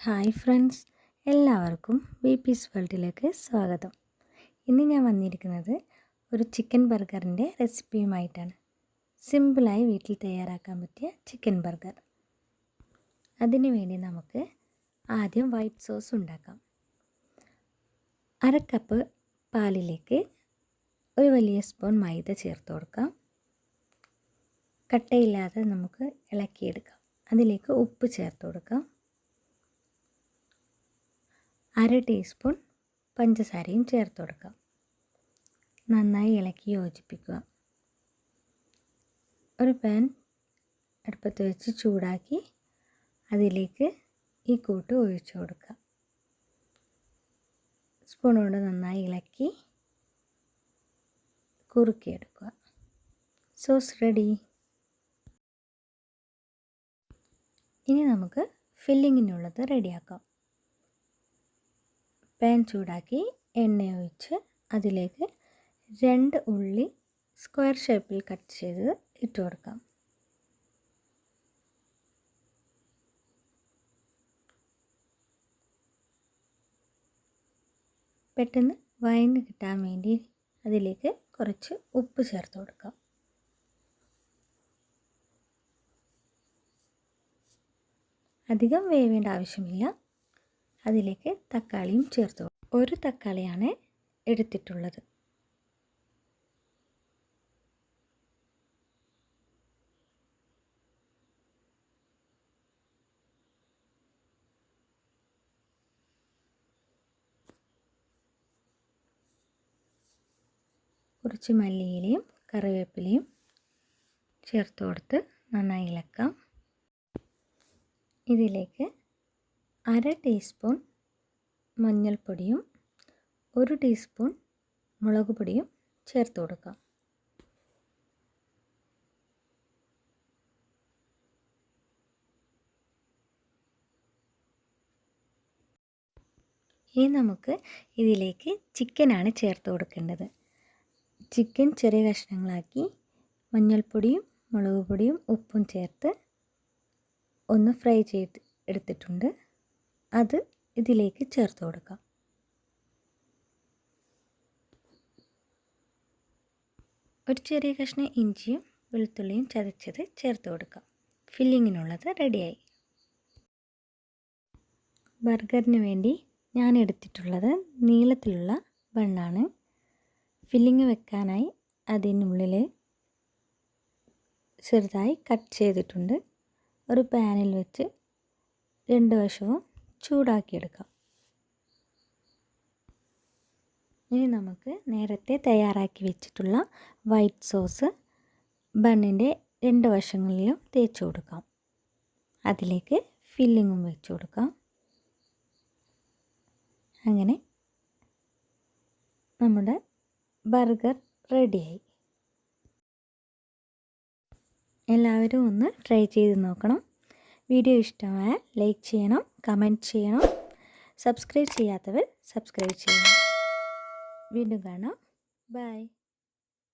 Hi friends, എല്ലാവർക്കും V piece വേൾഡിലേക്ക് സ്വാഗതം. ഇന്ന് ഞാൻ വന്നിരിക്കുന്നത് ഒരു ചിക്കൻ ബർഗറിൻ്റെ റെസിപ്പിയുമായിട്ടാണ്. സിമ്പിളായി വീട്ടിൽ തയ്യാറാക്കാൻ പറ്റിയ ചിക്കൻ ബർഗർ. അതിനു വേണ്ടി നമുക്ക് ആദ്യം വൈറ്റ് സോസ് ഉണ്ടാക്കാം. 1/2 കപ്പ് പാലിലേക്ക് ഒരു വലിയ സ്പൂൺ മൈദ ചേർത്ത് കൊടുക്കാം. കട്ടയില്ലാതെ നമുക്ക് ഇളക്കിയെടുക്കാം. അതിലേക്ക് ഉപ്പ് ചേർത്ത് കൊടുക്കാം. 1/2 ടീസ്പൂൺ പഞ്ചസാരയും ചേർത്ത് കൊടുക്കാം. നന്നായി ഇളക്കി യോജിപ്പിക്കുക. ഒരു പാൻ അടുപ്പത്ത് വെച്ച് ചൂടാക്കി അതിലേക്ക് ഈ കൂട്ട് ഒഴിച്ചു കൊടുക്കുക. സ്പൂൺ കൊണ്ട് നന്നായി ഇളക്കി കുറുക്കിയെടുക്കുക. Sauce ready. ഇനി നമുക്ക് ഫില്ലിങ്ങിനുള്ളത് റെഡിയാക്കാം. പാൻ ചൂടാക്കി എണ്ണ ഒഴിച്ച് അതിലേക്ക് 2 ഉള്ളി സ്ക്വയർ ഷേപ്പിൽ കട്ട് ചെയ്ത് ഇട്ട് കൊടുക്കാം. പെട്ടെന്ന് വഴന്ന് കിട്ടാൻ വേണ്ടി അതിലേക്ക് കുറച്ച് ഉപ്പ് ചേർത്ത് കൊടുക്കാം. അധികം വേവേണ്ട ആവശ്യമില്ല. അതിലേക്ക് തക്കാളിയും ചേർത്ത്. ഒരു തക്കാളിയാണ് എടുത്തിട്ടുള്ളത്. കുറച്ച് മല്ലിയിലയും കറിവേപ്പിലയും ചേർത്ത് കൊടുത്ത് നന്നായി ഇളക്കാം. ഇതിലേക്ക് 1/2 ടീസ്പൂൺ മഞ്ഞൾപ്പൊടിയും 1 ടീസ്പൂൺ മുളക് പൊടിയും ചേർത്ത് കൊടുക്കാം. ഇനി നമുക്ക് ഇതിലേക്ക് ചിക്കനാണ് ചേർത്ത് കൊടുക്കേണ്ടത്. ചിക്കൻ ചെറിയ കഷ്ണങ്ങളാക്കി മഞ്ഞൾപ്പൊടിയും മുളക് പൊടിയും ഉപ്പും ചേർത്ത് ഒന്ന് ഫ്രൈ ചെയ്ത് എടുത്തിട്ടുണ്ട്. അത് ഇതിലേക്ക് ചേർത്ത് കൊടുക്കാം. ഒരു ചെറിയ കഷ്ണം ഇഞ്ചിയും വെളുത്തുള്ളിയും ചതച്ചത് ചേർത്ത് കൊടുക്കാം. ഫില്ലിങ്ങിനുള്ളത് റെഡിയായി. ബർഗറിന് വേണ്ടി ഞാൻ എടുത്തിട്ടുള്ളത് നീളത്തിലുള്ള ബണ്ണാണ്. ഫില്ലിങ് വെക്കാനായി അതിനുള്ളിൽ ചെറുതായി കട്ട് ചെയ്തിട്ടുണ്ട്. ഒരു പാനിൽ വെച്ച് 2 വശവും ചൂടാക്കിയെടുക്കാം. ഇനി നമുക്ക് നേരത്തെ തയ്യാറാക്കി വെച്ചിട്ടുള്ള വൈറ്റ് സോസ് ബണ്ണിൻ്റെ 2 വശങ്ങളിലും തേച്ച് കൊടുക്കാം. അതിലേക്ക് ഫില്ലിങ്ങും വെച്ച് കൊടുക്കാം. അങ്ങനെ നമ്മുടെ ബർഗർ റെഡിയായി. എല്ലാവരും ഒന്ന് ട്രൈ ചെയ്ത് നോക്കണം. വീഡിയോ ഇഷ്ടമായാൽ ലൈക്ക് ചെയ്യണം, കമൻറ്റ് ചെയ്യണം. സബ്സ്ക്രൈബ് ചെയ്യാത്തവർ സബ്സ്ക്രൈബ് ചെയ്യണം. വീണ്ടും കാണാം. ബൈ.